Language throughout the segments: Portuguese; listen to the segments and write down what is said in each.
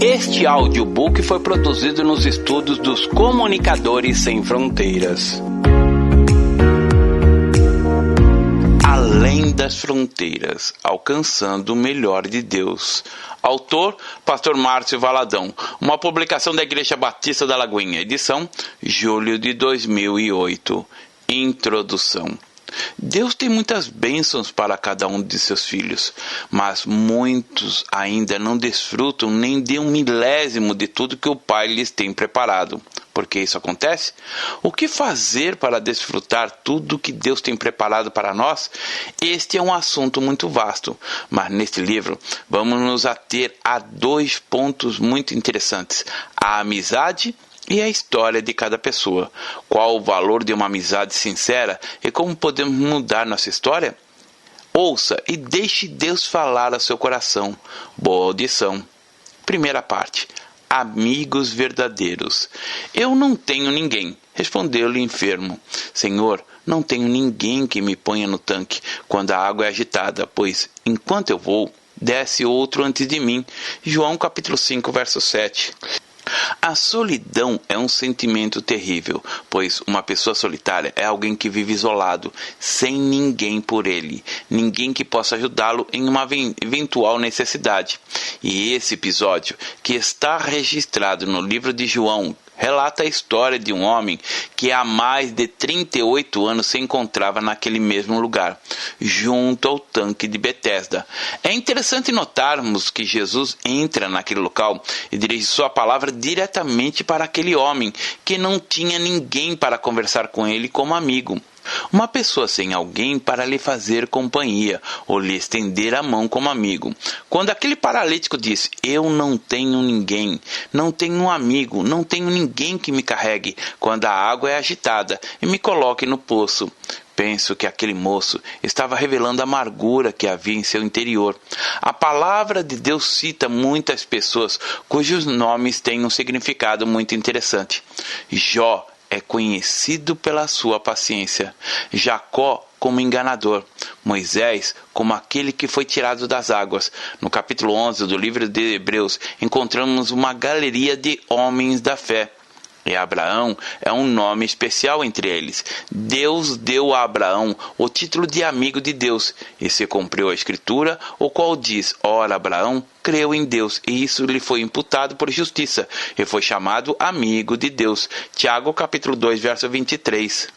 Este audiobook foi produzido nos estúdios dos Comunicadores Sem Fronteiras. Além das fronteiras, alcançando o melhor de Deus. Autor, Pastor Márcio Valadão. Uma publicação da Igreja Batista da Lagoinha. Edição, julho de 2008. Introdução. Deus tem muitas bênçãos para cada um de seus filhos, mas muitos ainda não desfrutam nem de 1/1000 de tudo que o Pai lhes tem preparado. Por que isso acontece? O que fazer para desfrutar tudo que Deus tem preparado para nós? Este é um assunto muito vasto, mas neste livro vamos nos ater a 2 pontos muito interessantes: a amizade e a história de cada pessoa. Qual o valor de uma amizade sincera e como podemos mudar nossa história? Ouça e deixe Deus falar ao seu coração. Boa audição. Primeira parte. Amigos verdadeiros. Eu não tenho ninguém, respondeu-lhe o enfermo. Senhor, não tenho ninguém que me ponha no tanque quando a água é agitada, pois, enquanto eu vou, desce outro antes de mim. João capítulo 5, verso 7. A solidão é um sentimento terrível, pois uma pessoa solitária é alguém que vive isolado, sem ninguém por ele, ninguém que possa ajudá-lo em uma eventual necessidade. E esse episódio, que está registrado no livro de João, relata a história de um homem que há mais de 38 anos se encontrava naquele mesmo lugar, junto ao tanque de Betesda. É interessante notarmos que Jesus entra naquele local e dirige sua palavra diretamente para aquele homem que não tinha ninguém para conversar com ele como amigo. Uma pessoa sem alguém para lhe fazer companhia ou lhe estender a mão como amigo. Quando aquele paralítico disse: eu não tenho ninguém, não tenho um amigo, não tenho ninguém que me carregue quando a água é agitada e me coloque no poço. Penso que aquele moço estava revelando a amargura que havia em seu interior. A palavra de Deus cita muitas pessoas cujos nomes têm um significado muito interessante. Jó é conhecido pela sua paciência, Jacó como enganador, Moisés como aquele que foi tirado das águas. No capítulo 11 do livro de Hebreus, encontramos uma galeria de homens da fé. E Abraão é um nome especial entre eles. Deus deu a Abraão o título de amigo de Deus, e se cumpriu a escritura, o qual diz: ora, Abraão creu em Deus, e isso lhe foi imputado por justiça, e foi chamado amigo de Deus. Tiago capítulo 2, verso 23.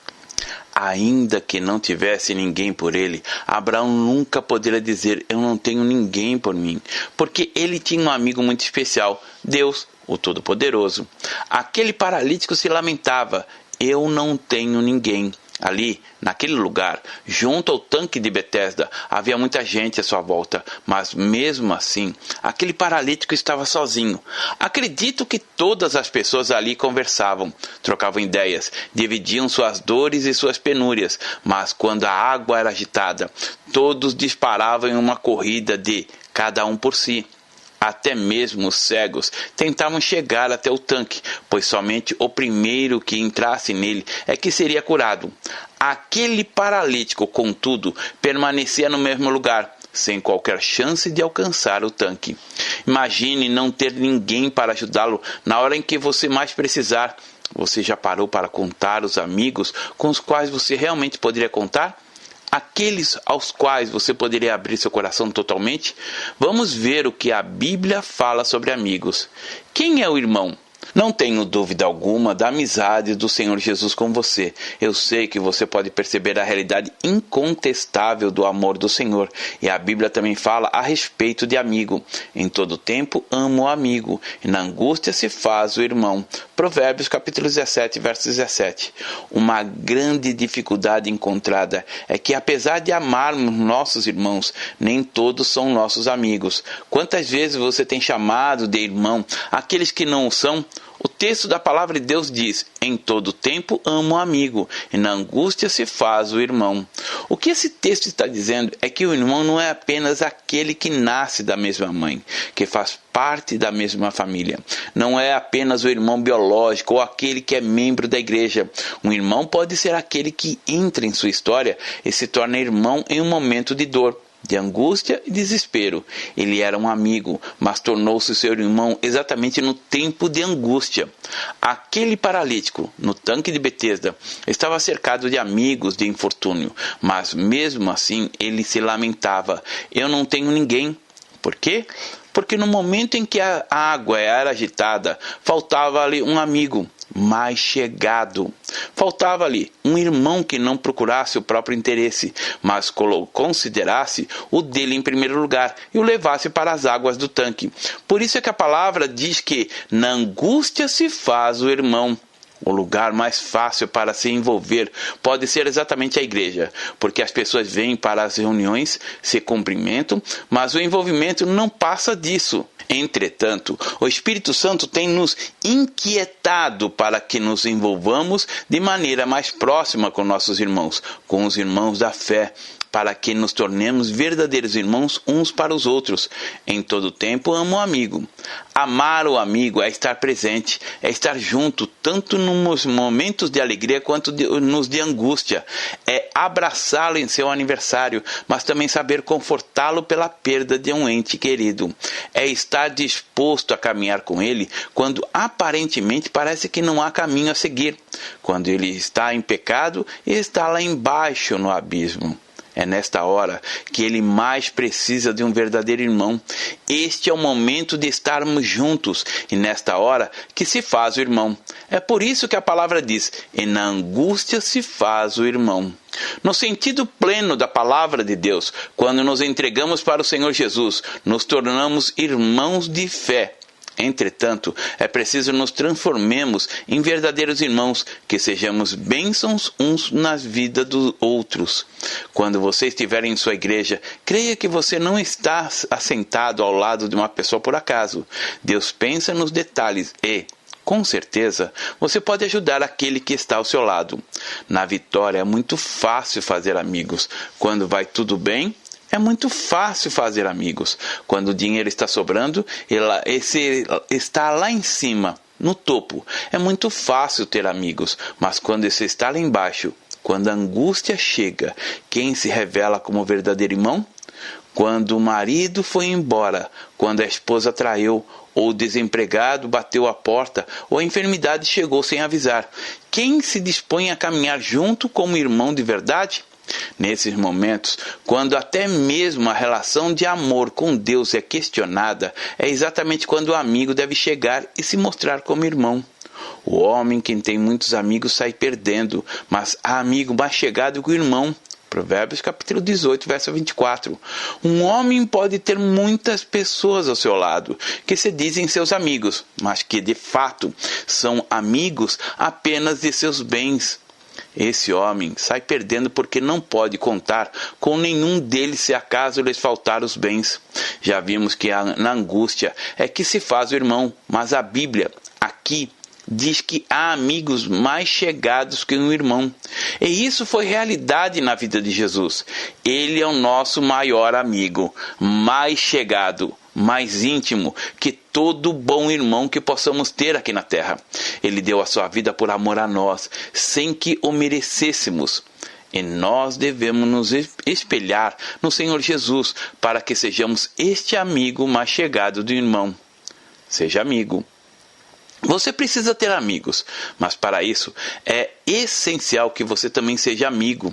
Ainda que não tivesse ninguém por ele, Abraão nunca poderia dizer: eu não tenho ninguém por mim, porque ele tinha um amigo muito especial, Deus, o Todo-Poderoso. Aquele paralítico se lamentava: eu não tenho ninguém. Ali, naquele lugar, junto ao tanque de Betesda, havia muita gente à sua volta, mas mesmo assim, aquele paralítico estava sozinho. Acredito que todas as pessoas ali conversavam, trocavam ideias, dividiam suas dores e suas penúrias, mas quando a água era agitada, todos disparavam em uma corrida de cada um por si. Até mesmo os cegos tentavam chegar até o tanque, pois somente o primeiro que entrasse nele é que seria curado. Aquele paralítico, contudo, permanecia no mesmo lugar, sem qualquer chance de alcançar o tanque. Imagine não ter ninguém para ajudá-lo na hora em que você mais precisar. Você já parou para contar os amigos com os quais você realmente poderia contar? Aqueles aos quais você poderia abrir seu coração totalmente? Vamos ver o que a Bíblia fala sobre amigos. Quem é o irmão? Não tenho dúvida alguma da amizade do Senhor Jesus com você. Eu sei que você pode perceber a realidade incontestável do amor do Senhor. E a Bíblia também fala a respeito de amigo. Em todo tempo amo o amigo, e na angústia se faz o irmão. Provérbios capítulo 17, verso 17. Uma grande dificuldade encontrada é que, apesar de amarmos nossos irmãos, nem todos são nossos amigos. Quantas vezes você tem chamado de irmão aqueles que não o são? O texto da palavra de Deus diz: em todo tempo amo o amigo, e na angústia se faz o irmão. O que esse texto está dizendo é que o irmão não é apenas aquele que nasce da mesma mãe, que faz parte da mesma família. Não é apenas o irmão biológico ou aquele que é membro da igreja. Um irmão pode ser aquele que entra em sua história e se torna irmão em um momento de dor. de angústia e desespero. Ele era um amigo, mas tornou-se seu irmão exatamente no tempo de angústia. Aquele paralítico, no tanque de Betesda, estava cercado de amigos de infortúnio, mas mesmo assim ele se lamentava: eu não tenho ninguém. Por quê? Porque no momento em que a água era agitada, faltava-lhe um amigo mais chegado. Faltava-lhe um irmão que não procurasse o próprio interesse, mas considerasse o dele em primeiro lugar e o levasse para as águas do tanque. Por isso é que a palavra diz que na angústia se faz o irmão. O lugar mais fácil para se envolver pode ser exatamente a igreja, porque as pessoas vêm para as reuniões, se cumprimentam, mas o envolvimento não passa disso. Entretanto, o Espírito Santo tem nos inquietado para que nos envolvamos de maneira mais próxima com nossos irmãos, com os irmãos da fé, para que nos tornemos verdadeiros irmãos uns para os outros. Em todo tempo amo o amigo. Amar o amigo é estar presente, é estar junto, tanto nos momentos de alegria quanto nos de angústia. É abraçá-lo em seu aniversário, mas também saber confortá-lo pela perda de um ente querido. É estar disposto a caminhar com ele quando aparentemente parece que não há caminho a seguir, quando ele está em pecado e está lá embaixo no abismo. É nesta hora que ele mais precisa de um verdadeiro irmão. Este é o momento de estarmos juntos e nesta hora que se faz o irmão. É por isso que a palavra diz: e na angústia se faz o irmão. No sentido pleno da palavra de Deus, quando nos entregamos para o Senhor Jesus, nos tornamos irmãos de fé. Entretanto, é preciso nos transformemos em verdadeiros irmãos, que sejamos bênçãos uns nas vidas dos outros. Quando você estiver em sua igreja, creia que você não está assentado ao lado de uma pessoa por acaso. Deus pensa nos detalhes e, com certeza, você pode ajudar aquele que está ao seu lado. Na vitória é muito fácil fazer amigos. Quando vai tudo bem, é muito fácil fazer amigos. Quando o dinheiro está sobrando, esse está lá em cima, no topo. É muito fácil ter amigos, mas quando esse está lá embaixo, quando a angústia chega, quem se revela como verdadeiro irmão? Quando o marido foi embora, quando a esposa traiu, ou o desempregado bateu a porta, ou a enfermidade chegou sem avisar. Quem se dispõe a caminhar junto como irmão de verdade? Nesses momentos, quando até mesmo a relação de amor com Deus é questionada, é exatamente quando o amigo deve chegar e se mostrar como irmão. O homem que tem muitos amigos sai perdendo, mas há amigo mais chegado que o irmão. Provérbios capítulo 18, verso 24. Um homem pode ter muitas pessoas ao seu lado, que se dizem seus amigos, mas que de fato são amigos apenas de seus bens. Esse homem sai perdendo porque não pode contar com nenhum deles se acaso lhes faltar os bens. Já vimos que na angústia é que se faz o irmão, mas a Bíblia aqui diz que há amigos mais chegados que um irmão. E isso foi realidade na vida de Jesus. Ele é o nosso maior amigo, mais chegado, mais íntimo que todo bom irmão que possamos ter aqui na terra. Ele deu a sua vida por amor a nós, sem que o merecêssemos. E nós devemos nos espelhar no Senhor Jesus para que sejamos este amigo mais chegado do irmão. Seja amigo. Você precisa ter amigos, mas para isso é essencial que você também seja amigo.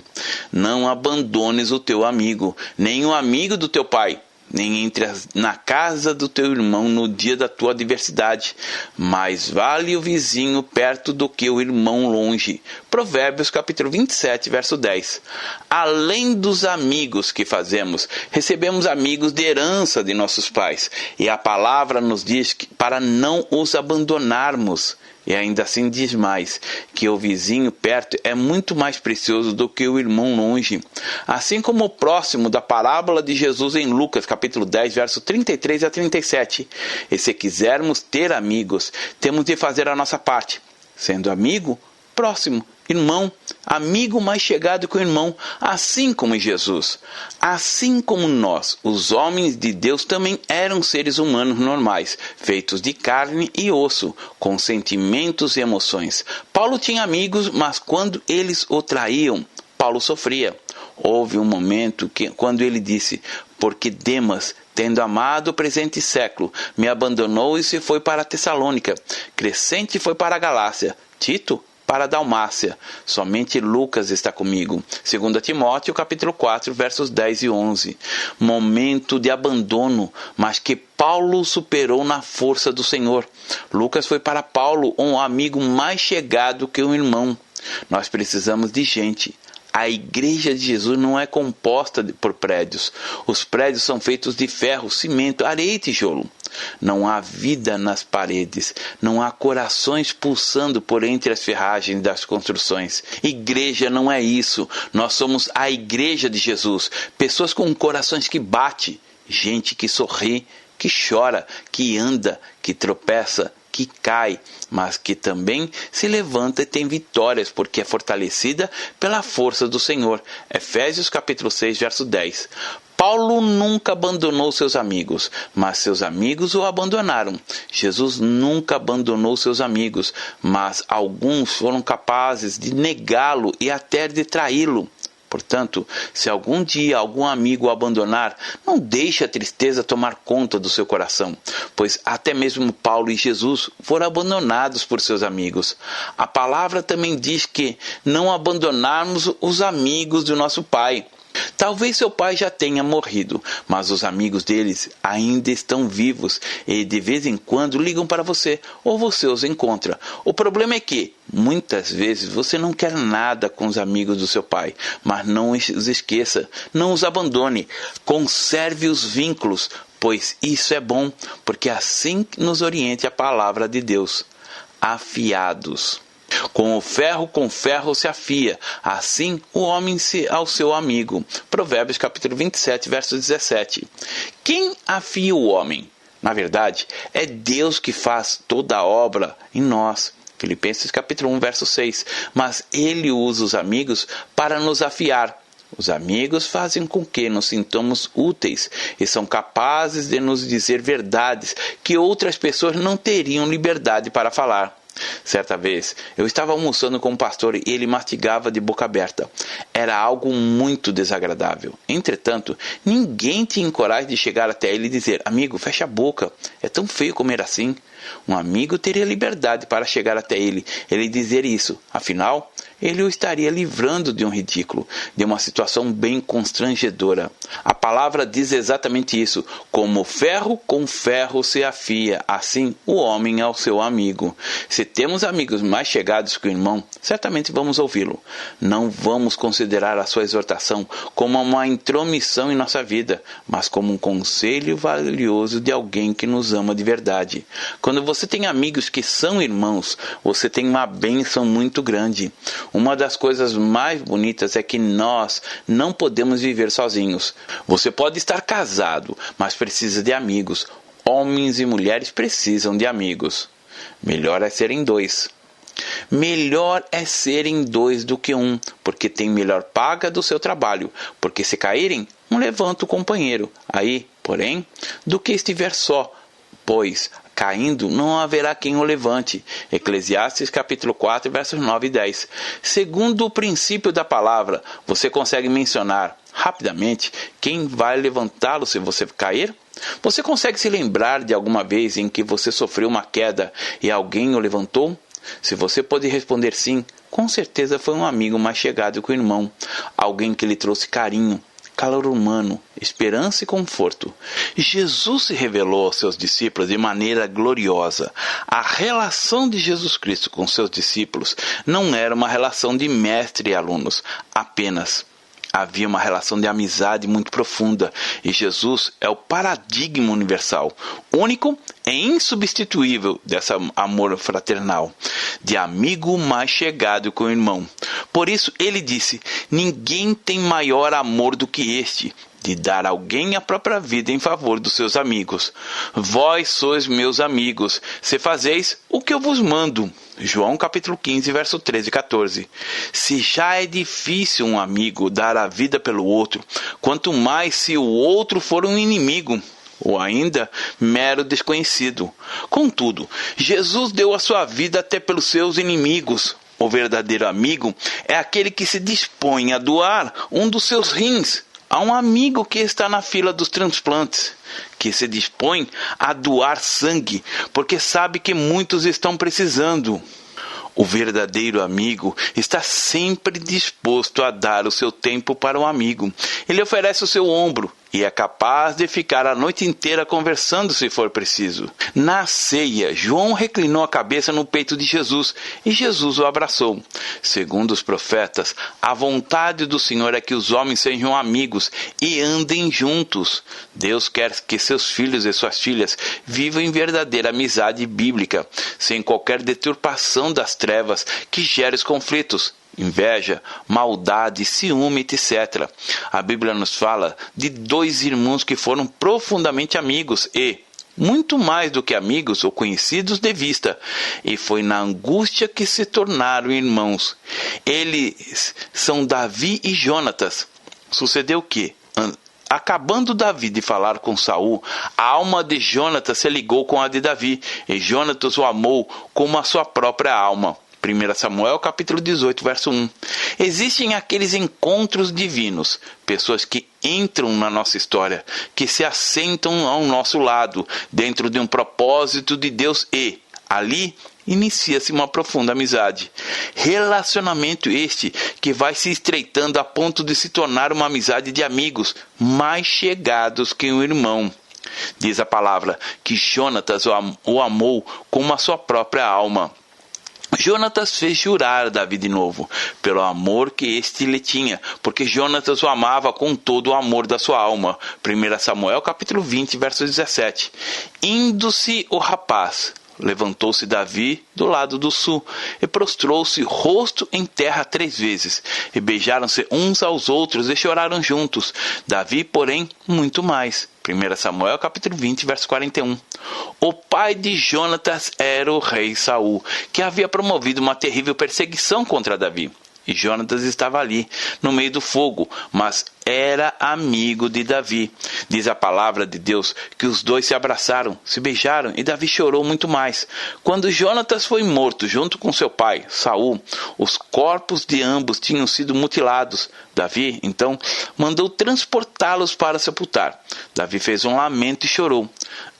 Não abandones o teu amigo, nem o amigo do teu pai, nem entre na casa do teu irmão no dia da tua adversidade. Mais vale o vizinho perto do que o irmão longe. Provérbios capítulo 27, verso 10. Além dos amigos que fazemos, recebemos amigos de herança de nossos pais. E a palavra nos diz que para não os abandonarmos. E ainda assim diz mais, que o vizinho perto é muito mais precioso do que o irmão longe. Assim como o próximo da parábola de Jesus em Lucas, capítulo 10, verso 33 a 37. E se quisermos ter amigos, temos de fazer a nossa parte. Sendo amigo, próximo, irmão, amigo mais chegado que o irmão, assim como Jesus. Assim como nós, os homens de Deus também eram seres humanos normais, feitos de carne e osso, com sentimentos e emoções. Paulo tinha amigos, mas quando eles o traíam, Paulo sofria. Houve um momento quando ele disse: porque Demas, tendo amado o presente século, me abandonou e se foi para Tessalônica. Crescente foi para a Galácia. Tito para a Dalmácia. Somente Lucas está comigo. 2 Timóteo, capítulo 4, versos 10 e 11. Momento de abandono, mas que Paulo superou na força do Senhor. Lucas foi para Paulo um amigo mais chegado que um irmão. Nós precisamos de gente. A igreja de Jesus não é composta por prédios. Os prédios são feitos de ferro, cimento, areia e tijolo. Não há vida nas paredes. Não há corações pulsando por entre as ferragens das construções. Igreja não é isso. Nós somos a igreja de Jesus. Pessoas com corações que batem. Gente que sorri, que chora, que anda, que tropeça, que cai, mas que também se levanta e tem vitórias, porque é fortalecida pela força do Senhor. Efésios capítulo 6, verso 10. Paulo nunca abandonou seus amigos, mas seus amigos o abandonaram. Jesus nunca abandonou seus amigos, mas alguns foram capazes de negá-lo e até de traí-lo. Portanto, se algum dia algum amigo o abandonar, não deixe a tristeza tomar conta do seu coração, pois até mesmo Paulo e Jesus foram abandonados por seus amigos. A palavra também diz que não abandonarmos os amigos do nosso Pai. Talvez seu pai já tenha morrido, mas os amigos deles ainda estão vivos e de vez em quando ligam para você ou você os encontra. O problema é que muitas vezes você não quer nada com os amigos do seu pai, mas não os esqueça, não os abandone, conserve os vínculos, pois isso é bom, porque assim nos orienta a palavra de Deus. Afiados. Com ferro se afia, assim o homem ao seu amigo. Provérbios capítulo 27, verso 17. Quem afia o homem? Na verdade, é Deus que faz toda a obra em nós. Filipenses capítulo 1, verso 6. Mas Ele usa os amigos para nos afiar. Os amigos fazem com que nos sintamos úteis e são capazes de nos dizer verdades que outras pessoas não teriam liberdade para falar. Certa vez, eu estava almoçando com um pastor e ele mastigava de boca aberta. Era algo muito desagradável. Entretanto, ninguém tinha coragem de chegar até ele e dizer: amigo, fecha a boca, é tão feio comer assim. Um amigo teria liberdade para chegar até ele e dizer isso. Afinal, ele o estaria livrando de um ridículo, de uma situação bem constrangedora. A palavra diz exatamente isso. Como ferro com ferro se afia, assim o homem ao seu amigo. Se temos amigos mais chegados que o irmão, certamente vamos ouvi-lo. Não vamos considerar a sua exortação como uma intromissão em nossa vida, mas como um conselho valioso de alguém que nos ama de verdade. Quando você tem amigos que são irmãos, você tem uma bênção muito grande. Uma das coisas mais bonitas é que nós não podemos viver sozinhos. Você pode estar casado, mas precisa de amigos. Homens e mulheres precisam de amigos. Melhor é serem dois. Melhor é serem dois do que um, porque tem melhor paga do seu trabalho. Porque se caírem, um levanta o companheiro. Aí, porém, do que estiver só, pois caindo, não haverá quem o levante. Eclesiastes capítulo 4, versos 9 e 10. Segundo o princípio da palavra, você consegue mencionar rapidamente quem vai levantá-lo se você cair? Você consegue se lembrar de alguma vez em que você sofreu uma queda e alguém o levantou? Se você pode responder sim, com certeza foi um amigo mais chegado que o irmão, alguém que lhe trouxe carinho, calor humano, esperança e conforto. Jesus se revelou aos seus discípulos de maneira gloriosa. A relação de Jesus Cristo com seus discípulos não era uma relação de mestre e alunos apenas. Havia uma relação de amizade muito profunda, e Jesus é o paradigma universal, único e insubstituível desse amor fraternal, de amigo mais chegado que o irmão. Por isso ele disse: ninguém tem maior amor do que este, de dar a alguém a própria vida em favor dos seus amigos. Vós sois meus amigos, se fazeis o que eu vos mando. João capítulo 15, verso 13 e 14. Se já é difícil um amigo dar a vida pelo outro, quanto mais se o outro for um inimigo, ou ainda mero desconhecido. Contudo, Jesus deu a sua vida até pelos seus inimigos. O verdadeiro amigo é aquele que se dispõe a doar um dos seus rins a um amigo que está na fila dos transplantes, que se dispõe a doar sangue porque sabe que muitos estão precisando. O verdadeiro amigo está sempre disposto a dar o seu tempo para o amigo. Ele oferece o seu ombro e é capaz de ficar a noite inteira conversando se for preciso. Na ceia, João reclinou a cabeça no peito de Jesus e Jesus o abraçou. Segundo os profetas, a vontade do Senhor é que os homens sejam amigos e andem juntos. Deus quer que seus filhos e suas filhas vivam em verdadeira amizade bíblica, sem qualquer deturpação das trevas que gere os conflitos, inveja, maldade, ciúme, etc. A Bíblia nos fala de dois irmãos que foram profundamente amigos e, muito mais do que amigos ou conhecidos de vista, e foi na angústia que se tornaram irmãos. Eles são Davi e Jonatas. Sucedeu que, acabando Davi de falar com Saul, a alma de Jonatas se ligou com a de Davi, e Jonatas o amou como a sua própria alma. 1 Samuel capítulo 18, verso 1. Existem aqueles encontros divinos, pessoas que entram na nossa história, que se assentam ao nosso lado, dentro de um propósito de Deus e, ali, inicia-se uma profunda amizade. Relacionamento este que vai se estreitando a ponto de se tornar uma amizade de amigos mais chegados que um irmão. Diz a palavra que Jonatas o amou como a sua própria alma. Jonatas fez jurar Davi de novo, pelo amor que este lhe tinha, porque Jonatas o amava com todo o amor da sua alma. 1 Samuel capítulo 20, verso 17. Indo-se o rapaz, levantou-se Davi do lado do sul, e prostrou-se rosto em terra 3 vezes, e beijaram-se uns aos outros, e choraram juntos. Davi, porém, muito mais. 1 Samuel capítulo 20, verso 41. O pai de Jonatas era o rei Saul, que havia promovido uma terrível perseguição contra Davi. E Jonatas estava ali, no meio do fogo, mas era amigo de Davi. Diz a palavra de Deus que os dois se abraçaram, se beijaram, e Davi chorou muito mais. Quando Jonatas foi morto junto com seu pai, Saul, os corpos de ambos tinham sido mutilados. Davi, então, mandou transportá-los para sepultar. Davi fez um lamento e chorou.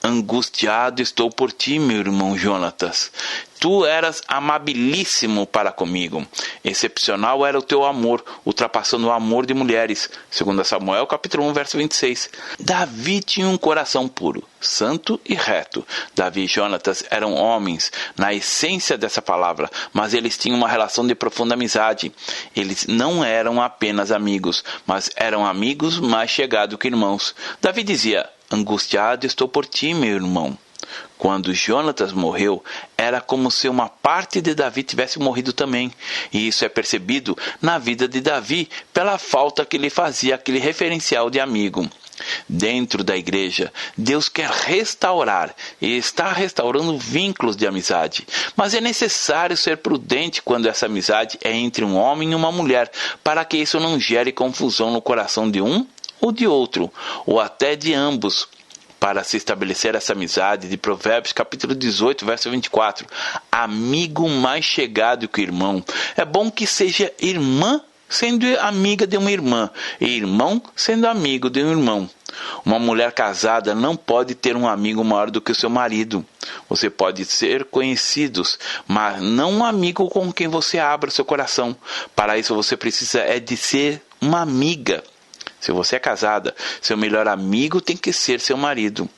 Angustiado estou por ti, meu irmão Jonatas. Tu eras amabilíssimo para comigo. Excepcional era o teu amor, ultrapassando o amor de mulheres. 2 Samuel, capítulo 1, verso 26. Davi tinha um coração puro, santo e reto. Davi e Jonatas eram homens, na essência dessa palavra, mas eles tinham uma relação de profunda amizade. Eles não eram apenas amigos, mas eram amigos mais chegados que irmãos. Davi dizia: angustiado estou por ti, meu irmão. Quando Jonatas morreu, era como se uma parte de Davi tivesse morrido também. E isso é percebido na vida de Davi pela falta que lhe fazia aquele referencial de amigo. Dentro da igreja, Deus quer restaurar e está restaurando vínculos de amizade. Mas é necessário ser prudente quando essa amizade é entre um homem e uma mulher, para que isso não gere confusão no coração de um ou de outro, ou até de ambos. Para se estabelecer essa amizade, de Provérbios capítulo 18, verso 24, amigo mais chegado que irmão. É bom que seja irmã sendo amiga de uma irmã, e irmão sendo amigo de um irmão. Uma mulher casada não pode ter um amigo maior do que o seu marido. Você pode ser conhecidos, mas não um amigo com quem você abra o seu coração. Para isso você precisa de ser uma amiga. Se você é casada, seu melhor amigo tem que ser seu marido.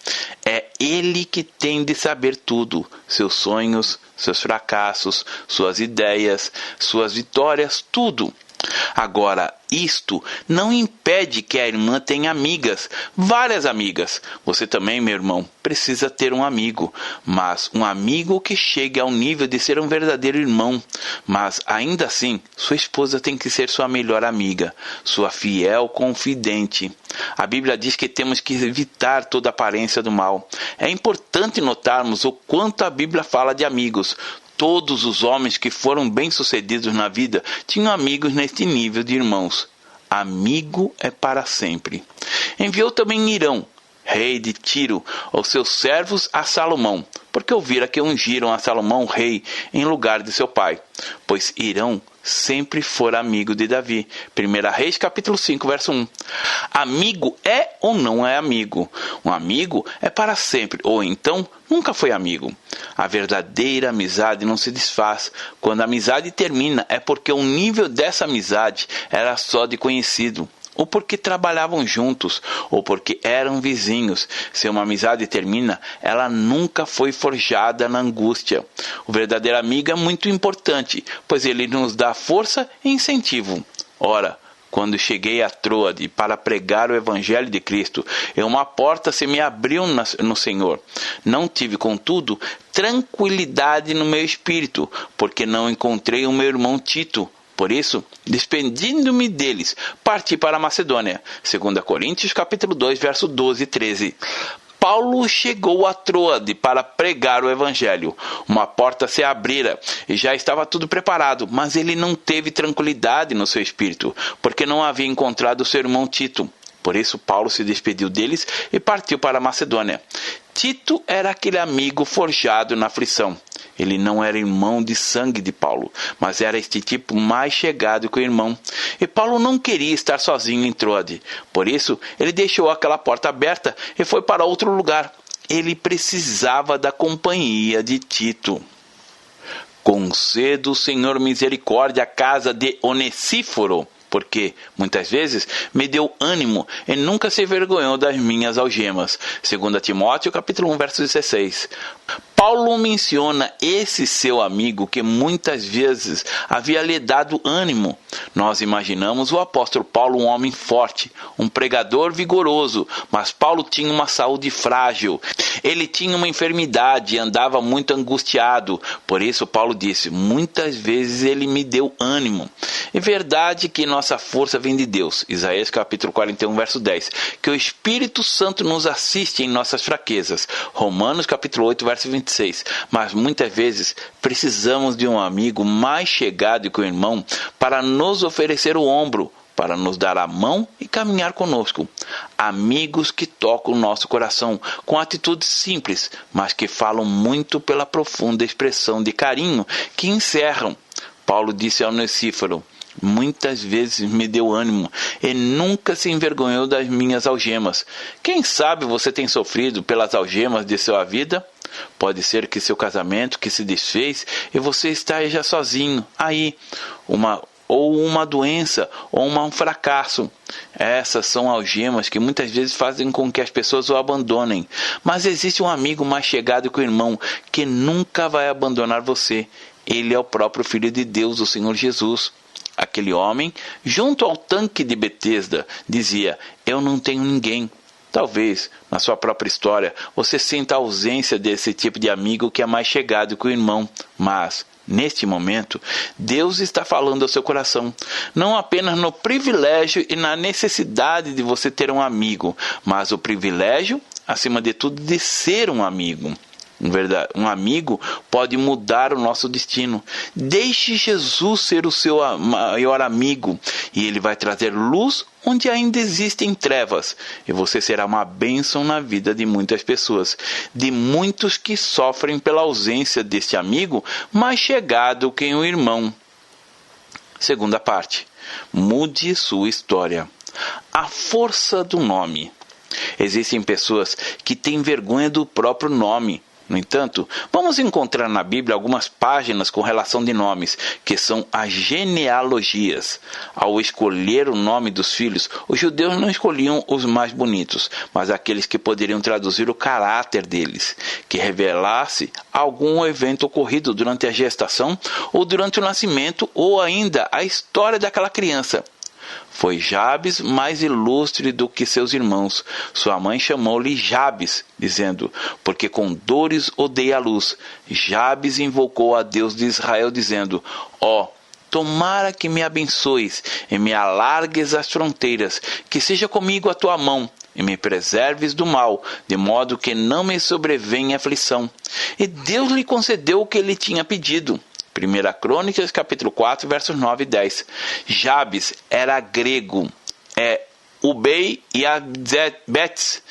É ele que tem de saber tudo. Seus sonhos, seus fracassos, suas ideias, suas vitórias, tudo. Agora, isto não impede que a irmã tenha amigas, várias amigas. Você também, meu irmão, precisa ter um amigo, mas um amigo que chegue ao nível de ser um verdadeiro irmão. Mas, ainda assim, sua esposa tem que ser sua melhor amiga, sua fiel confidente. A Bíblia diz que temos que evitar toda aparência do mal. É importante notarmos o quanto a Bíblia fala de amigos. Todos os homens que foram bem-sucedidos na vida tinham amigos neste nível de irmãos. Amigo é para sempre. Enviou também Irão, rei de Tiro, os seus servos a Salomão, porque ouvira que ungiram a Salomão rei em lugar de seu pai, pois Hirão sempre fora amigo de Davi. 1 Reis, capítulo 5, verso 1. Amigo é ou não é amigo? Um amigo é para sempre, ou então nunca foi amigo. A verdadeira amizade não se desfaz. Quando a amizade termina, é porque o nível dessa amizade era só de conhecido, ou porque trabalhavam juntos, ou porque eram vizinhos. Se uma amizade termina, ela nunca foi forjada na angústia. O verdadeiro amigo é muito importante, pois ele nos dá força e incentivo. Ora, quando cheguei a Troade para pregar o Evangelho de Cristo, uma porta se me abriu no Senhor. Não tive, contudo, tranquilidade no meu espírito, porque não encontrei o meu irmão Tito. Por isso, despedindo-me deles, parti para a Macedônia. 2 Coríntios, capítulo 2, verso 12 e 13. Paulo chegou a Troade para pregar o Evangelho. Uma porta se abrira e já estava tudo preparado, mas ele não teve tranquilidade no seu espírito, porque não havia encontrado seu irmão Tito. Por isso, Paulo se despediu deles e partiu para a Macedônia. Tito era aquele amigo forjado na aflição. Ele não era irmão de sangue de Paulo, mas era este tipo mais chegado que o irmão. E Paulo não queria estar sozinho em Troade. Por isso, ele deixou aquela porta aberta e foi para outro lugar. Ele precisava da companhia de Tito. Conceda o Senhor misericórdia à casa de Onesíforo, porque, muitas vezes, me deu ânimo e nunca se envergonhou das minhas algemas. 2 Timóteo, capítulo 1, verso 16. Paulo menciona esse seu amigo que muitas vezes havia lhe dado ânimo. Nós imaginamos o apóstolo Paulo um homem forte, um pregador vigoroso, mas Paulo tinha uma saúde frágil. Ele tinha uma enfermidade e andava muito angustiado. Por isso Paulo disse, muitas vezes ele me deu ânimo. É verdade que nossa força vem de Deus. Isaías capítulo 41, verso 10. Que o Espírito Santo nos assiste em nossas fraquezas. Romanos capítulo 8, verso 26. Mas muitas vezes precisamos de um amigo mais chegado que o irmão para nos oferecer o ombro, para nos dar a mão e caminhar conosco. Amigos que tocam o nosso coração com atitudes simples, mas que falam muito pela profunda expressão de carinho que encerram. Paulo disse ao Onesíforo, muitas vezes me deu ânimo e nunca se envergonhou das minhas algemas. Quem sabe você tem sofrido pelas algemas de sua vida? Pode ser que seu casamento que se desfez e você esteja sozinho aí, ou uma doença, ou um fracasso. Essas são algemas que muitas vezes fazem com que as pessoas o abandonem. Mas existe um amigo mais chegado que o irmão, que nunca vai abandonar você. Ele é o próprio Filho de Deus, o Senhor Jesus. Aquele homem, junto ao tanque de Betesda, dizia, eu não tenho ninguém. Talvez, na sua própria história, você sinta a ausência desse tipo de amigo que é mais chegado que o irmão. Mas, neste momento, Deus está falando ao seu coração. Não apenas no privilégio e na necessidade de você ter um amigo, mas o privilégio, acima de tudo, de ser um amigo. Um amigo pode mudar o nosso destino. Deixe Jesus ser o seu maior amigo e ele vai trazer luz onde ainda existem trevas. E você será uma bênção na vida de muitas pessoas, de muitos que sofrem pela ausência deste amigo mais chegado que um irmão. Segunda parte. Mude sua história. A força do nome. Existem pessoas que têm vergonha do próprio nome. No entanto, vamos encontrar na Bíblia algumas páginas com relação de nomes, que são as genealogias. Ao escolher o nome dos filhos, os judeus não escolhiam os mais bonitos, mas aqueles que poderiam traduzir o caráter deles, que revelasse algum evento ocorrido durante a gestação, ou durante o nascimento, ou ainda a história daquela criança. Foi Jabes mais ilustre do que seus irmãos. Sua mãe chamou-lhe Jabes, dizendo, porque com dores odeia a luz. Jabes invocou a Deus de Israel, dizendo, tomara que me abençoes e me alargues as fronteiras, que seja comigo a tua mão, e me preserves do mal, de modo que não me sobrevenha aflição. E Deus lhe concedeu o que ele tinha pedido. 1 Crônicas, capítulo 4, versos 9 e 10. Jabes era grego. Ubei e Abetz,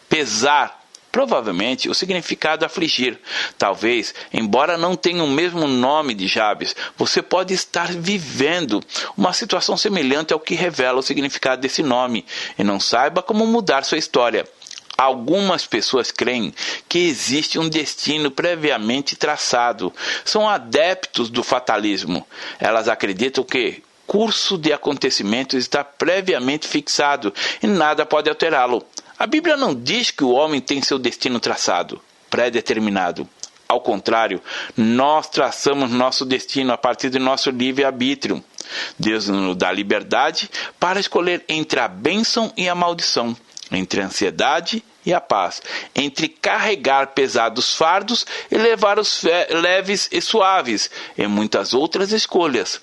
pesar, Provavelmente o significado afligir. Talvez, embora não tenha o mesmo nome de Jabes, você pode estar vivendo uma situação semelhante ao que revela o significado desse nome e não saiba como mudar sua história. Algumas pessoas creem que existe um destino previamente traçado. São adeptos do fatalismo. Elas acreditam que o curso de acontecimentos está previamente fixado e nada pode alterá-lo. A Bíblia não diz que o homem tem seu destino traçado, pré-determinado. Ao contrário, nós traçamos nosso destino a partir do nosso livre-arbítrio. Deus nos dá liberdade para escolher entre a bênção e a maldição, entre a ansiedade e a paz, entre carregar pesados fardos e levar os leves e suaves, e muitas outras escolhas.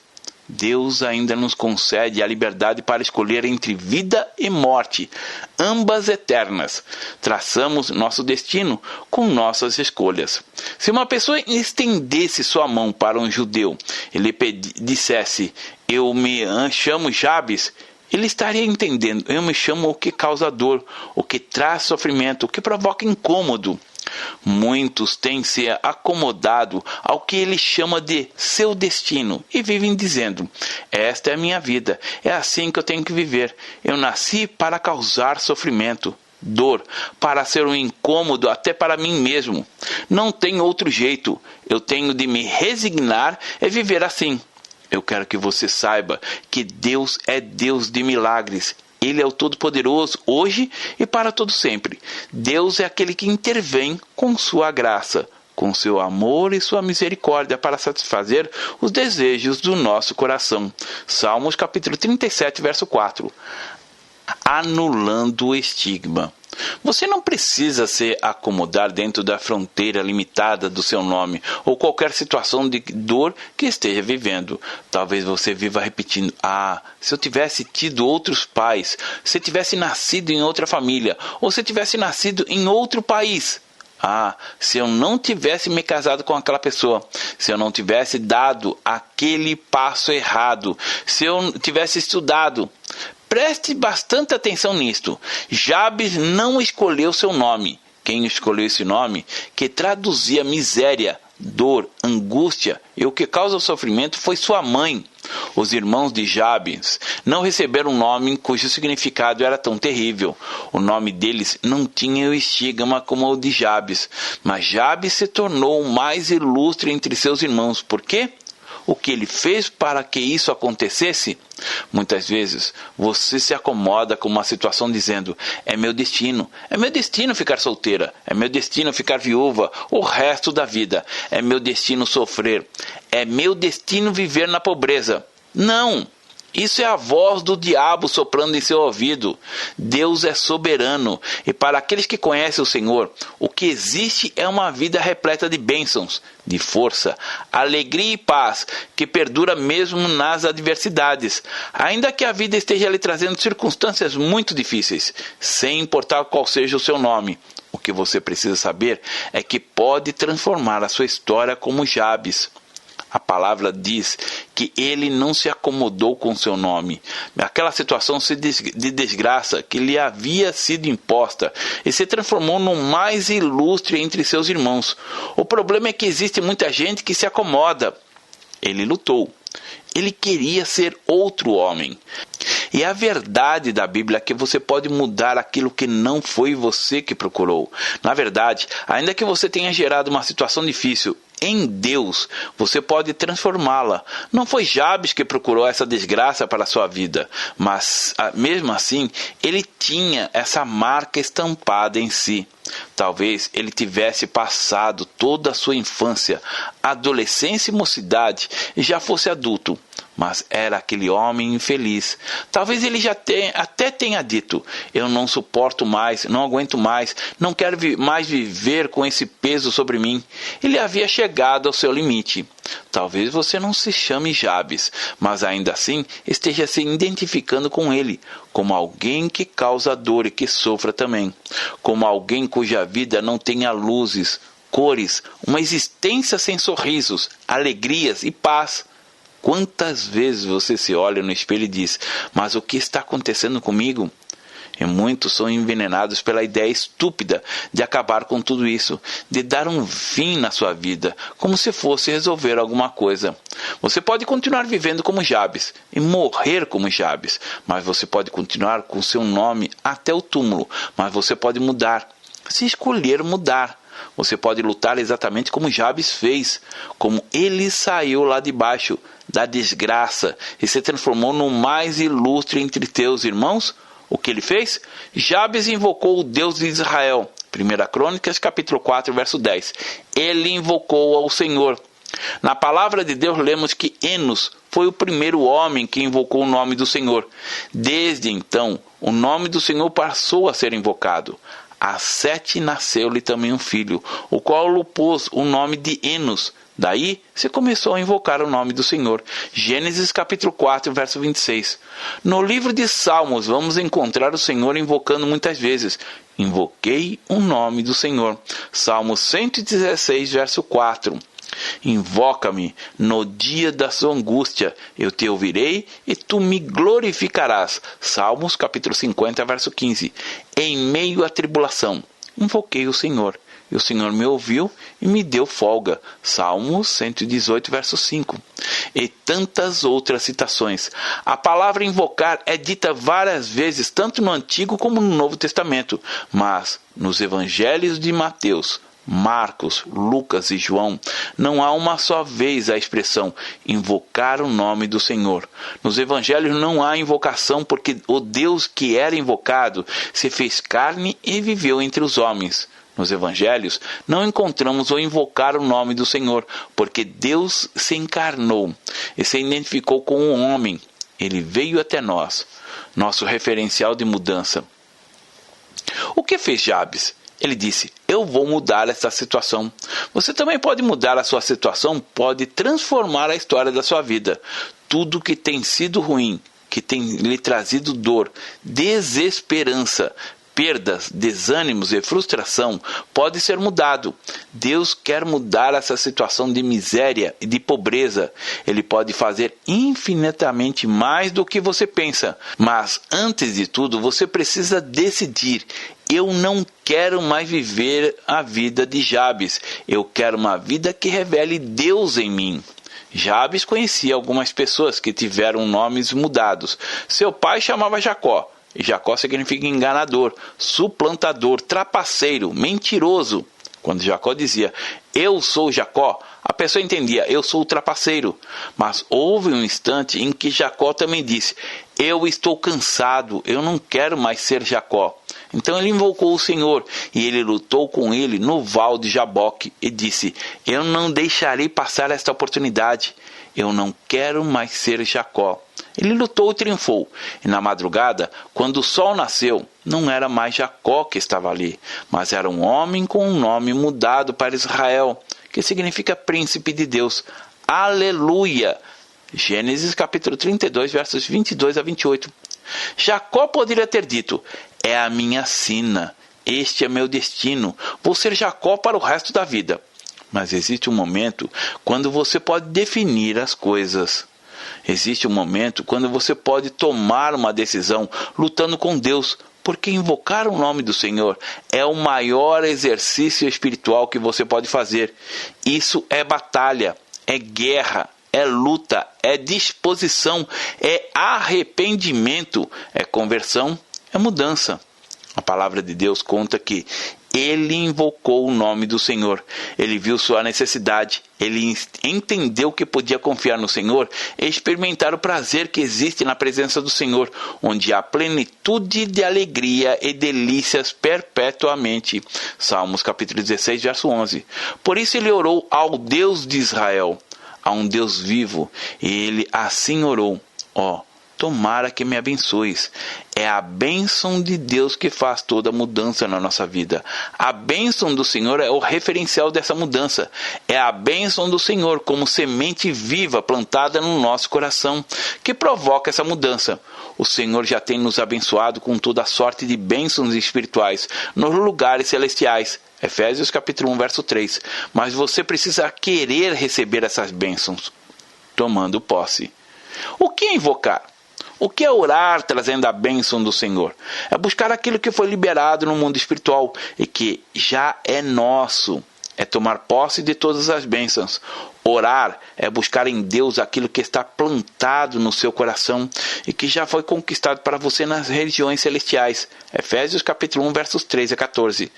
Deus ainda nos concede a liberdade para escolher entre vida e morte, ambas eternas. Traçamos nosso destino com nossas escolhas. Se uma pessoa estendesse sua mão para um judeu e lhe dissesse: "Eu me chamo Jabes", ele estaria entendendo: eu me chamo o que causa dor, o que traz sofrimento, o que provoca incômodo. Muitos têm se acomodado ao que ele chama de seu destino e vivem dizendo: esta é a minha vida, é assim que eu tenho que viver. Eu nasci para causar sofrimento, dor, para ser um incômodo até para mim mesmo. Não tem outro jeito, eu tenho de me resignar e viver assim. Eu quero que você saiba que Deus é Deus de milagres. Ele é o Todo-Poderoso, hoje e para todo sempre. Deus é aquele que intervém com sua graça, com seu amor e sua misericórdia para satisfazer os desejos do nosso coração. Salmos capítulo 37, verso 4. Anulando o estigma. Você não precisa se acomodar dentro da fronteira limitada do seu nome ou qualquer situação de dor que esteja vivendo. Talvez você viva repetindo: se eu tivesse tido outros pais, se eu tivesse nascido em outra família, ou se eu tivesse nascido em outro país. Se eu não tivesse me casado com aquela pessoa, se eu não tivesse dado aquele passo errado, se eu tivesse estudado. Preste bastante atenção nisto. Jabes não escolheu seu nome. Quem escolheu esse nome, que traduzia miséria, dor, angústia e o que causa o sofrimento, foi sua mãe. Os irmãos de Jabes não receberam um nome cujo significado era tão terrível. O nome deles não tinha o estigma como o de Jabes, mas Jabes se tornou o mais ilustre entre seus irmãos. Por quê? O que ele fez para que isso acontecesse? Muitas vezes você se acomoda com uma situação dizendo: é meu destino ficar solteira, é meu destino ficar viúva o resto da vida, é meu destino sofrer, é meu destino viver na pobreza. Não! Isso é a voz do diabo soprando em seu ouvido. Deus é soberano, e para aqueles que conhecem o Senhor, o que existe é uma vida repleta de bênçãos, de força, alegria e paz, que perdura mesmo nas adversidades, ainda que a vida esteja lhe trazendo circunstâncias muito difíceis, sem importar qual seja o seu nome. O que você precisa saber é que pode transformar a sua história como Jabes. A palavra diz que ele não se acomodou com seu nome. Aquela situação de desgraça que lhe havia sido imposta e se transformou no mais ilustre entre seus irmãos. O problema é que existe muita gente que se acomoda. Ele lutou. Ele queria ser outro homem. E a verdade da Bíblia é que você pode mudar aquilo que não foi você que procurou. Na verdade, ainda que você tenha gerado uma situação difícil, em Deus, você pode transformá-la. Não foi Jabes que procurou essa desgraça para a sua vida, mas mesmo assim, ele tinha essa marca estampada em si. Talvez ele tivesse passado toda a sua infância, adolescência e mocidade e já fosse adulto, mas era aquele homem infeliz. Talvez ele já até tenha dito: eu não suporto mais, não aguento mais, não quero mais viver com esse peso sobre mim. Ele havia chegado ao seu limite. Talvez você não se chame Jabes, mas ainda assim esteja se identificando com ele, como alguém que causa dor e que sofra também, como alguém cuja vida não tenha luzes, cores, uma existência sem sorrisos, alegrias e paz. Quantas vezes você se olha no espelho e diz: mas o que está acontecendo comigo? E muitos são envenenados pela ideia estúpida de acabar com tudo isso, de dar um fim na sua vida, como se fosse resolver alguma coisa. Você pode continuar vivendo como Jabes e morrer como Jabes, mas você pode continuar com seu nome até o túmulo, mas você pode mudar, se escolher mudar. Você pode lutar exatamente como Jabes fez, como ele saiu lá de baixo da desgraça e se transformou no mais ilustre entre teus irmãos. O que ele fez? Jabes invocou o Deus de Israel. 1 Crônicas, capítulo 4, verso 10. Ele invocou ao Senhor. Na palavra de Deus lemos que Enos foi o primeiro homem que invocou o nome do Senhor. Desde então, o nome do Senhor passou a ser invocado. A Sete nasceu-lhe também um filho, o qual lhe pôs o nome de Enos. Daí se começou a invocar o nome do Senhor. Gênesis capítulo 4, verso 26. No livro de Salmos vamos encontrar o Senhor invocando muitas vezes. Invoquei o nome do Senhor. Salmo 116, verso 4. Invoca-me no dia da sua angústia, eu te ouvirei e tu me glorificarás. Salmos capítulo 50, verso 15. Em meio à tribulação, invoquei o Senhor, e o Senhor me ouviu e me deu folga. Salmos 118, verso 5. E tantas outras citações. A palavra invocar é dita várias vezes, tanto no Antigo como no Novo Testamento, mas nos evangelhos de Mateus, Marcos, Lucas e João, não há uma só vez a expressão invocar o nome do Senhor. Nos evangelhos não há invocação porque o Deus que era invocado se fez carne e viveu entre os homens. Nos evangelhos não encontramos o invocar o nome do Senhor, porque Deus se encarnou e se identificou com um homem. Ele veio até nós, nosso referencial de mudança. O que fez Jabes? Ele disse, eu vou mudar essa situação. Você também pode mudar a sua situação, pode transformar a história da sua vida. Tudo que tem sido ruim, que tem lhe trazido dor, desesperança, perdas, desânimos e frustração, pode ser mudado. Deus quer mudar essa situação de miséria e de pobreza. Ele pode fazer infinitamente mais do que você pensa. Mas, antes de tudo, você precisa decidir. Eu não quero mais viver a vida de Jabes. Eu quero uma vida que revele Deus em mim. Jabes conhecia algumas pessoas que tiveram nomes mudados. Seu pai chamava Jacó. E Jacó significa enganador, suplantador, trapaceiro, mentiroso. Quando Jacó dizia, eu sou Jacó, a pessoa entendia, eu sou o trapaceiro. Mas houve um instante em que Jacó também disse, eu estou cansado, eu não quero mais ser Jacó. Então ele invocou o Senhor e ele lutou com ele no val de Jaboque e disse, eu não deixarei passar esta oportunidade, eu não quero mais ser Jacó. Ele lutou e triunfou, e na madrugada, quando o sol nasceu, não era mais Jacó que estava ali, mas era um homem com um nome mudado para Israel, que significa príncipe de Deus. Aleluia! Gênesis capítulo 32, versos 22 a 28. Jacó poderia ter dito, é a minha sina, este é meu destino, vou ser Jacó para o resto da vida. Mas existe um momento quando você pode definir as coisas. Existe um momento quando você pode tomar uma decisão lutando com Deus, porque invocar o nome do Senhor é o maior exercício espiritual que você pode fazer. Isso é batalha, é guerra, é luta, é disposição, é arrependimento, é conversão, é mudança. A palavra de Deus conta que ele invocou o nome do Senhor. Ele viu sua necessidade. Ele entendeu que podia confiar no Senhor e experimentar o prazer que existe na presença do Senhor, onde há plenitude de alegria e delícias perpetuamente. Salmos capítulo 16, verso 11. Por isso ele orou ao Deus de Israel, a um Deus vivo, e ele assim orou, tomara que me abençoes. É a bênção de Deus que faz toda a mudança na nossa vida. A bênção do Senhor é o referencial dessa mudança. É a bênção do Senhor como semente viva plantada no nosso coração que provoca essa mudança. O Senhor já tem nos abençoado com toda a sorte de bênçãos espirituais nos lugares celestiais. Efésios capítulo 1, verso 3. Mas você precisa querer receber essas bênçãos, tomando posse. O que é invocar? O que é orar trazendo a bênção do Senhor? É buscar aquilo que foi liberado no mundo espiritual e que já é nosso. É tomar posse de todas as bênçãos. Orar é buscar em Deus aquilo que está plantado no seu coração e que já foi conquistado para você nas regiões celestiais. Efésios capítulo 1, versos 13 a 14.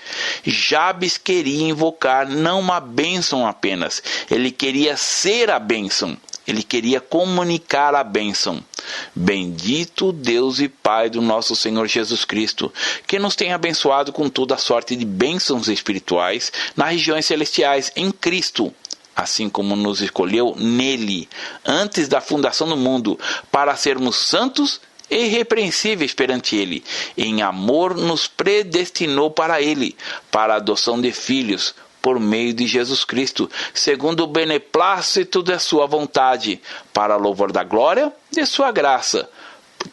Jabes queria invocar não uma bênção apenas, ele queria ser a bênção. Ele queria comunicar a bênção. Bendito Deus e Pai do nosso Senhor Jesus Cristo, que nos tem abençoado com toda a sorte de bênçãos espirituais nas regiões celestiais em Cristo, assim como nos escolheu nele, antes da fundação do mundo, para sermos santos e irrepreensíveis perante ele. Em amor nos predestinou para ele, para a adoção de filhos, por meio de Jesus Cristo, segundo o beneplácito da sua vontade, para louvor da glória de sua graça,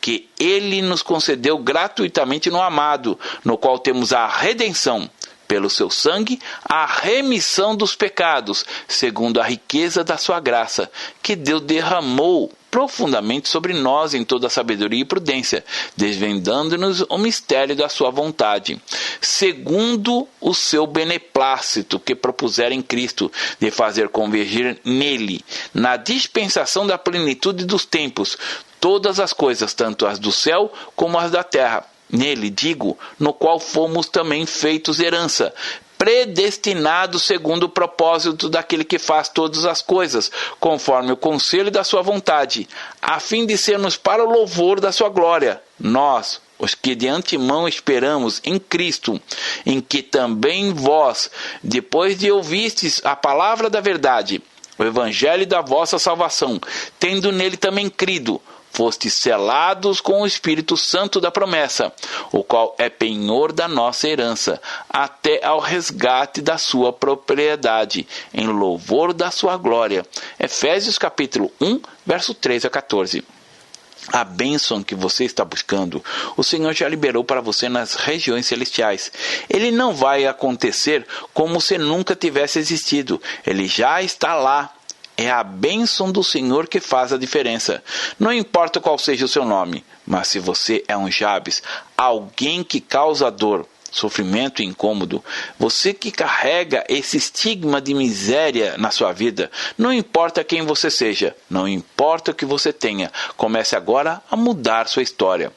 que ele nos concedeu gratuitamente no amado, no qual temos a redenção, pelo seu sangue, a remissão dos pecados, segundo a riqueza da sua graça, que Deus derramou profundamente sobre nós em toda sabedoria e prudência, desvendando-nos o mistério da sua vontade, segundo o seu beneplácito que propusera em Cristo, de fazer convergir nele, na dispensação da plenitude dos tempos, todas as coisas, tanto as do céu como as da terra. Nele, digo, no qual fomos também feitos herança, predestinados segundo o propósito daquele que faz todas as coisas, conforme o conselho da sua vontade, a fim de sermos para o louvor da sua glória. Nós, os que de antemão esperamos em Cristo, em que também vós, depois de ouvistes a palavra da verdade, o evangelho da vossa salvação, tendo nele também crido, fostes selados com o Espírito Santo da promessa, o qual é penhor da nossa herança, até ao resgate da sua propriedade, em louvor da sua glória. Efésios capítulo 1, verso 13 a 14. A bênção que você está buscando, o Senhor já liberou para você nas regiões celestiais. Ele não vai acontecer como se nunca tivesse existido. Ele já está lá. É a bênção do Senhor que faz a diferença. Não importa qual seja o seu nome, mas se você é um Jabes, alguém que causa dor, sofrimento e incômodo, você que carrega esse estigma de miséria na sua vida, não importa quem você seja, não importa o que você tenha, comece agora a mudar sua história.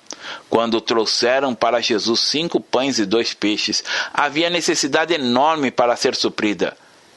Quando trouxeram para Jesus 5 pães e 2 peixes, havia necessidade enorme para ser suprida.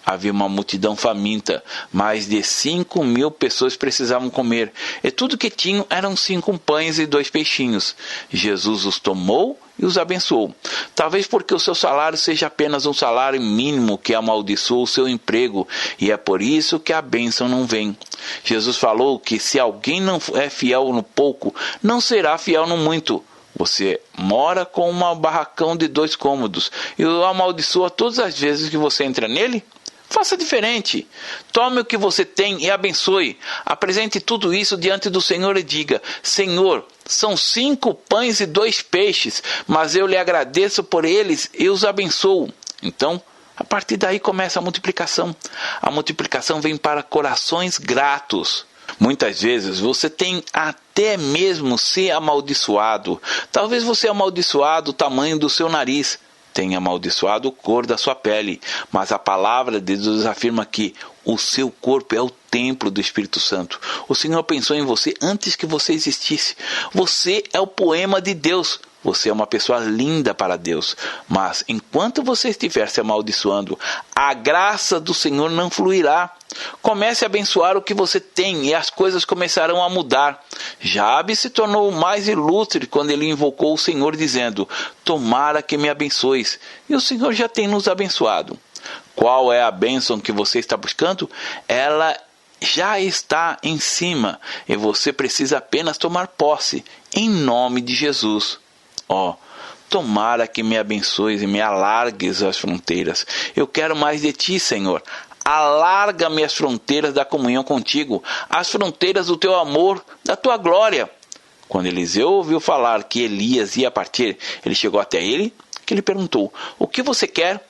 Havia uma multidão faminta, mais de 5.000 pessoas precisavam comer, e tudo que tinham eram 5 pães e 2 peixinhos. Jesus os tomou e os abençoou. Talvez porque o seu salário seja apenas um salário mínimo que amaldiçoa o seu emprego, e é por isso que a bênção não vem. Jesus falou que se alguém não é fiel no pouco, não será fiel no muito. Você mora com um barracão de 2 cômodos e o amaldiçoa todas as vezes que você entra nele? Faça diferente. Tome o que você tem e abençoe. Apresente tudo isso diante do Senhor e diga: Senhor, são 5 pães e 2 peixes, mas eu lhe agradeço por eles e os abençoo. Então, a partir daí começa a multiplicação. A multiplicação vem para corações gratos. Muitas vezes você tem até mesmo ser amaldiçoado. Talvez você amaldiçoado o tamanho do seu nariz, tenha amaldiçoado a cor da sua pele, mas a palavra de Deus afirma que o seu corpo é o templo do Espírito Santo. O Senhor pensou em você antes que você existisse. Você é o poema de Deus. Você é uma pessoa linda para Deus. Mas enquanto você estiver se amaldiçoando, a graça do Senhor não fluirá. Comece a abençoar o que você tem e as coisas começarão a mudar. Jabes se tornou mais ilustre quando ele invocou o Senhor dizendo: tomara que me abençoes. E o Senhor já tem nos abençoado. Qual é a bênção que você está buscando? Ela já está em cima e você precisa apenas tomar posse em nome de Jesus. Tomara que me abençoes e me alargues as fronteiras. Eu quero mais de ti, Senhor. Alarga-me as fronteiras da comunhão contigo, as fronteiras do teu amor, da tua glória. Quando Eliseu ouviu falar que Elias ia partir, ele chegou até ele, que lhe perguntou: o que você quer?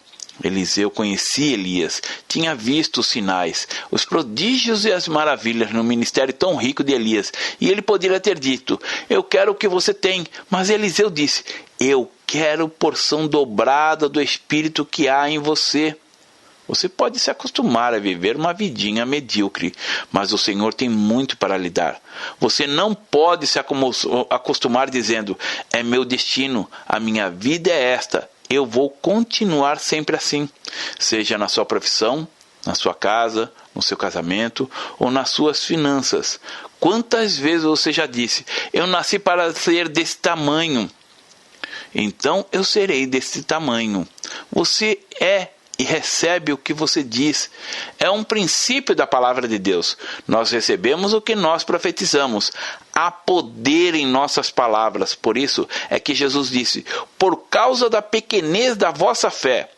Eliseu conhecia Elias, tinha visto os sinais, os prodígios e as maravilhas no ministério tão rico de Elias, e ele poderia ter dito: eu quero o que você tem, mas Eliseu disse: eu quero porção dobrada do Espírito que há em você. Você pode se acostumar a viver uma vidinha medíocre, mas o Senhor tem muito para lhe dar. Você não pode se acostumar dizendo: é meu destino, a minha vida é esta, eu vou continuar sempre assim, seja na sua profissão, na sua casa, no seu casamento ou nas suas finanças. Quantas vezes você já disse: eu nasci para ser desse tamanho, então eu serei desse tamanho. Você é e recebe o que você diz. É um princípio da palavra de Deus. Nós recebemos o que nós profetizamos. Há poder em nossas palavras. Por isso é que Jesus disse: por causa da pequenez da vossa fé.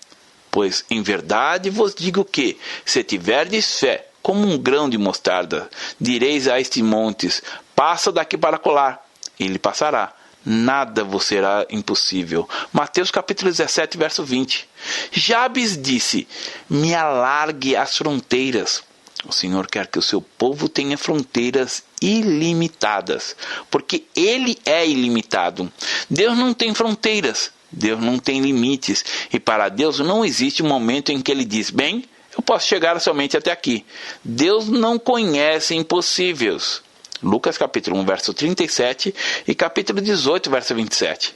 Pois em verdade vos digo que, se tiverdes fé como um grão de mostarda, direis a este montes: passa daqui para acolá, e ele passará. Nada vos será impossível. Mateus capítulo 17, verso 20. Jabes disse: me alargue as fronteiras. O Senhor quer que o seu povo tenha fronteiras ilimitadas, porque Ele é ilimitado. Deus não tem fronteiras, Deus não tem limites, e para Deus não existe um momento em que Ele diz: bem, eu posso chegar somente até aqui. Deus não conhece impossíveis. Lucas capítulo 1, verso 37 e capítulo 18, verso 27.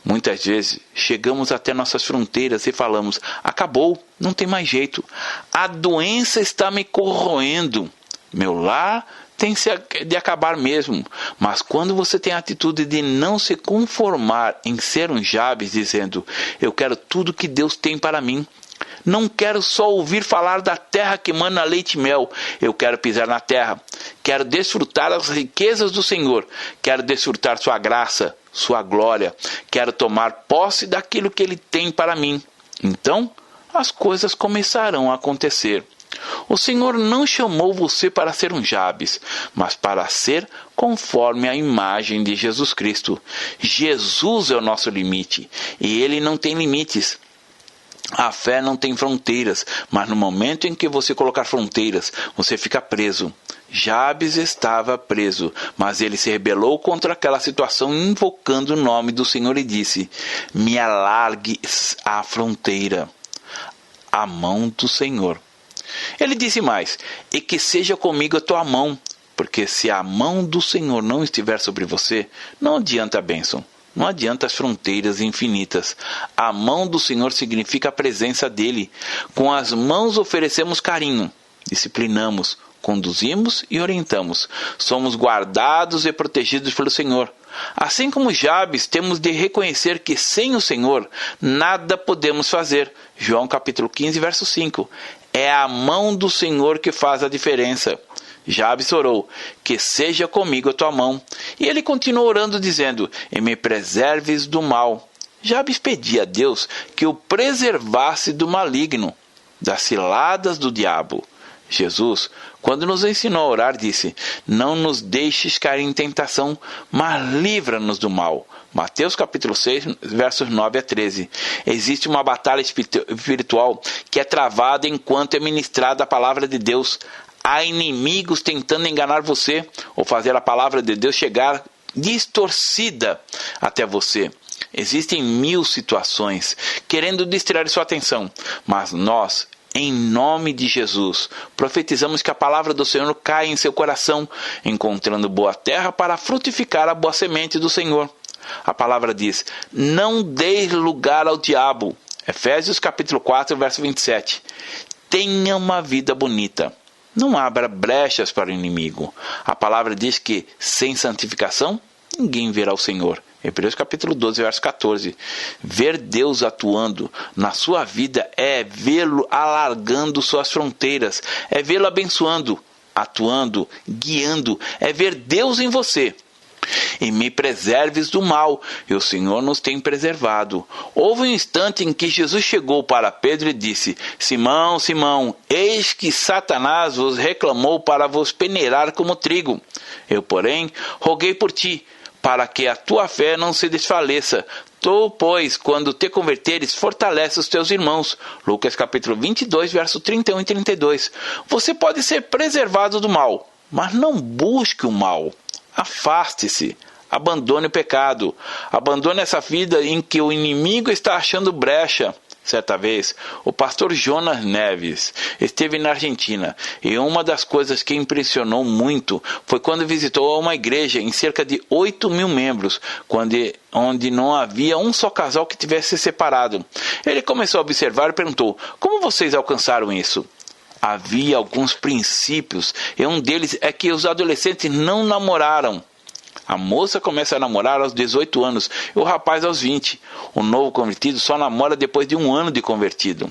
Muitas vezes chegamos até nossas fronteiras e falamos: acabou, não tem mais jeito. A doença está me corroendo. Meu lar tem de acabar mesmo. Mas quando você tem a atitude de não se conformar em ser um Jabes, dizendo: eu quero tudo que Deus tem para mim. Não quero só ouvir falar da terra que mana leite e mel. Eu quero pisar na terra. Quero desfrutar as riquezas do Senhor. Quero desfrutar sua graça, sua glória. Quero tomar posse daquilo que Ele tem para mim. Então, as coisas começarão a acontecer. O Senhor não chamou você para ser um Jabes, mas para ser conforme a imagem de Jesus Cristo. Jesus é o nosso limite, e Ele não tem limites. A fé não tem fronteiras, mas no momento em que você colocar fronteiras, você fica preso. Jabes estava preso, mas ele se rebelou contra aquela situação, invocando o nome do Senhor e disse: me alargue a fronteira, a mão do Senhor. Ele disse mais: e que seja comigo a tua mão, porque se a mão do Senhor não estiver sobre você, não adianta a bênção. Não adianta as fronteiras infinitas. A mão do Senhor significa a presença dEle. Com as mãos oferecemos carinho, disciplinamos, conduzimos e orientamos. Somos guardados e protegidos pelo Senhor. Assim como Jabes, temos de reconhecer que sem o Senhor nada podemos fazer. João capítulo 15, verso 5. É a mão do Senhor que faz a diferença. Jabes orou: que seja comigo a tua mão. E ele continuou orando, dizendo: e me preserves do mal. Jabes pedia a Deus que o preservasse do maligno, das ciladas do diabo. Jesus, quando nos ensinou a orar, disse: não nos deixes cair em tentação, mas livra-nos do mal. Mateus capítulo 6, versos 9 a 13. Existe uma batalha espiritual que é travada enquanto é ministrada a palavra de Deus. Há inimigos tentando enganar você ou fazer a palavra de Deus chegar distorcida até você. Existem 1000 situações querendo distrair sua atenção, mas nós, em nome de Jesus, profetizamos que a palavra do Senhor caia em seu coração, encontrando boa terra para frutificar a boa semente do Senhor. A palavra diz: não deis lugar ao diabo. Efésios capítulo 4, verso 27. Tenha uma vida bonita. Não abra brechas para o inimigo. A palavra diz que, sem santificação, ninguém verá o Senhor. Hebreus capítulo 12, verso 14. Ver Deus atuando na sua vida é vê-lo alargando suas fronteiras, é vê-lo abençoando, atuando, guiando, é ver Deus em você. E me preserves do mal, e o Senhor nos tem preservado. Houve um instante em que Jesus chegou para Pedro e disse: Simão, Simão, eis que Satanás vos reclamou para vos peneirar como trigo. Eu, porém, roguei por ti, para que a tua fé não se desfaleça. Tu, pois, quando te converteres, fortalece os teus irmãos. Lucas capítulo 22, verso 31 e 32. Você pode ser preservado do mal, mas não busque o mal. Afaste-se. Abandone o pecado. Abandone essa vida em que o inimigo está achando brecha. Certa vez, o pastor Jonas Neves esteve na Argentina e uma das coisas que impressionou muito foi quando visitou uma igreja em cerca de 8.000 membros, onde não havia um só casal que tivesse se separado. Ele começou a observar e perguntou: como vocês alcançaram isso? Havia alguns princípios e um deles é que os adolescentes não namoraram. A moça começa a namorar aos 18 anos e o rapaz aos 20. O novo convertido só namora depois de 1 ano de convertido.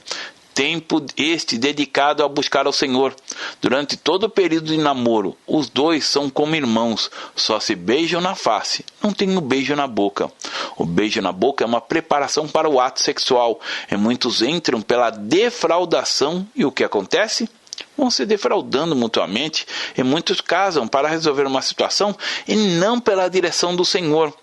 Tempo este dedicado a buscar ao Senhor. Durante todo o período de namoro, os dois são como irmãos. Só se beijam na face, não tem um beijo na boca. O beijo na boca é uma preparação para o ato sexual. E muitos entram pela defraudação e o que acontece? Vão se defraudando mutuamente e muitos casam para resolver uma situação e não pela direção do Senhor.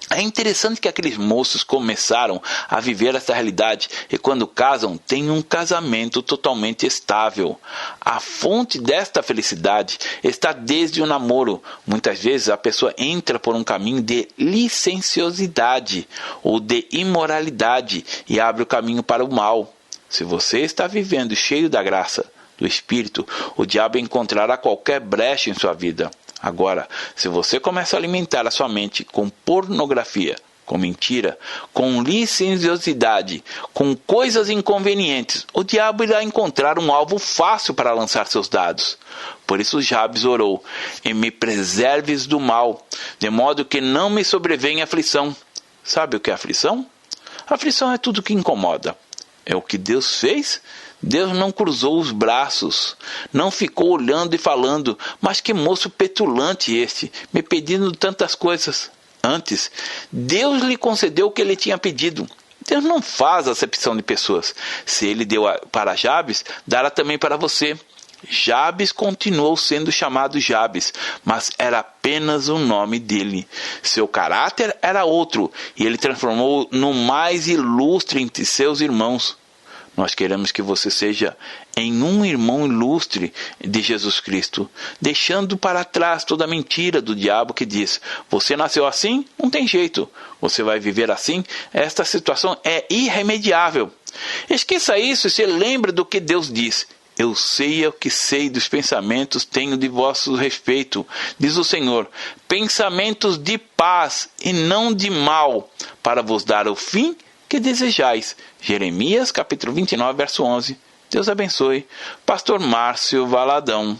É interessante que aqueles moços começaram a viver essa realidade e quando casam têm um casamento totalmente estável. A fonte desta felicidade está desde o namoro. Muitas vezes a pessoa entra por um caminho de licenciosidade ou de imoralidade e abre o caminho para o mal. Se você está vivendo cheio da graça do Espírito, o diabo encontrará qualquer brecha em sua vida. Agora, se você começa a alimentar a sua mente com pornografia, com mentira, com licenciosidade, com coisas inconvenientes, o diabo irá encontrar um alvo fácil para lançar seus dados. Por isso Jabes orou: e me preserves do mal, de modo que não me sobrevenha aflição. Sabe o que é aflição? Aflição é tudo que incomoda. É o que Deus fez? Deus não cruzou os braços, não ficou olhando e falando: mas que moço petulante este, me pedindo tantas coisas. Antes, Deus lhe concedeu o que ele tinha pedido. Deus não faz acepção de pessoas. Se ele deu para Jabes, dará também para você. Jabes continuou sendo chamado Jabes, mas era apenas o nome dele. Seu caráter era outro, e ele transformou no mais ilustre entre seus irmãos. Nós queremos que você seja em um irmão ilustre de Jesus Cristo, deixando para trás toda a mentira do diabo que diz: você nasceu assim, não tem jeito, você vai viver assim, esta situação é irremediável. Esqueça isso e se lembre do que Deus diz: eu sei o que sei dos pensamentos tenho de vosso respeito, diz o Senhor, pensamentos de paz e não de mal, para vos dar o fim que desejais. Jeremias capítulo 29, verso 11. Deus abençoe. Pastor Márcio Valadão.